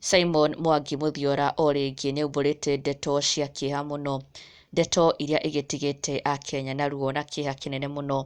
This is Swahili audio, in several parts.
Simon Mwangi Muthiora o rĩngĩ nĩaumbũrĩte ndeto cia kĩeha mũno, ndeto iria igĩtigĩte Akenya na ruo na kĩeha kĩnene mũno,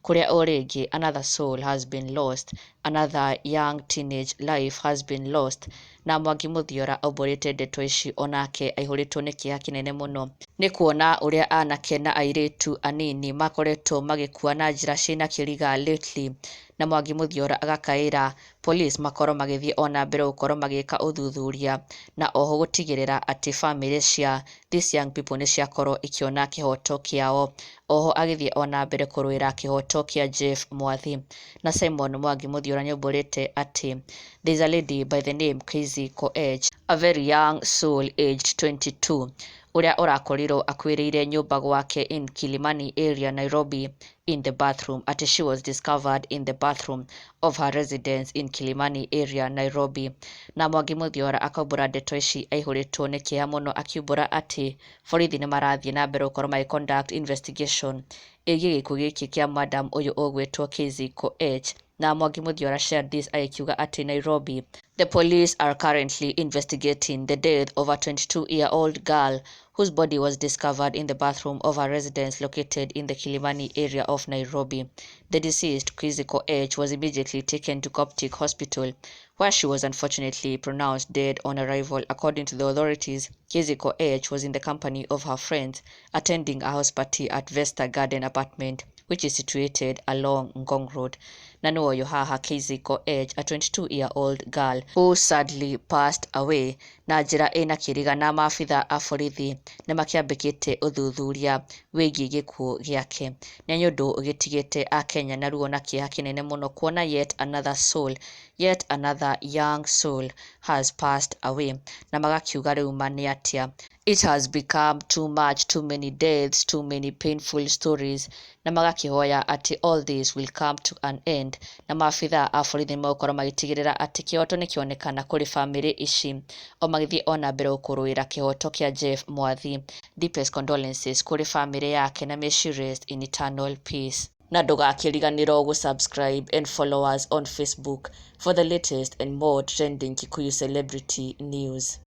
kũrĩa o rĩngĩ another soul has been lost, another young teenage life has been lost, na Mwangi Muthiora aumbũrĩte ndeto ici onake aihũrĩtwo nĩ kĩeha kĩnene mũno, nĩ kuona ũrĩa anake na airĩtu anini makoretwo magĩkua na njĩra ciĩna kĩriga lately, na Mwangi Muthiora agakaĩra police makorwo magĩthiĩ ona mbere gũkorwo magĩka ũthuthuria na oho gũtigĩrĩra atĩ famĩlĩ cia these young people nĩ ciakorwo ikĩona kĩhoto kĩao. Oho agĩthiĩ ona mbere kũrũĩra kĩhoto kĩa Jeff Mwathi. Na Simon Mwangi Muthiora nĩaumbũrĩte atĩ there is a lady by the name Koech, a very young soul aged 22, ũrĩa ũrakorirwo akuĩrĩire nyũmba gwake in Kilimani area, Nairobi, in the bathroom. Atĩ she was discovered in the bathroom of her residence in Kilimani area, Nairobi. Na Mwangi Muthiora akaumbũra ndeto ici aihũrĩtwo nĩ kĩeha mũno, akiumbũra atĩ borithi nĩ marathiĩ na mbere gũkorwo magĩ conduct investigation ĩgiĩ gĩkuũ gĩkĩ kĩa madam ũyũ ũgwĩtwo Koech. Na Mwangi Muthiora shared this akiuga atĩ Nairobi, the police are currently investigating the death of a 22-year-old girl whose body was discovered in the bathroom of her residence located in the Kilimani area of Nairobi. The deceased, Koech, was immediately taken to Coptic Hospital, where she was unfortunately pronounced dead on arrival. According to the authorities, Koech was in the company of her friends, attending a house party at Vesta Garden apartment, which is situated along Ngong Road. Na nĩwoyũ haha Koech, a 22-year-old girl who sadly passed away, na njĩra ĩna kĩriga, na maabitha a borithi nĩ makĩambĩkĩte ũthuthuria wĩgiĩ gĩkuũ gĩake. Nĩ ũndũ ũgĩtigĩte Akenya na ruo na kĩeha kĩnene mũno, kuona yet another soul, yet another young soul has passed away. Na magakiuga rĩu nĩ atĩa, it has become too much, too many deaths, too many painful stories. Na magakĩhoya atĩ all this will come to an end, na maabitha a borithi magũkorwo magĩtigĩrĩra atĩ kĩhoto nĩ kĩonekana kũrĩ famĩlĩ ici, o magĩthiĩ ona mbere gũkũrũĩra kĩhoto kĩa Jeff Mwathi. Deepest condolences kũrĩ famĩlĩ yake, na may she rest in eternal peace. Na ndũgakĩriganĩrwo gũ-subscribe and follow us on Facebook for the latest and more trending Kikuyu celebrity news.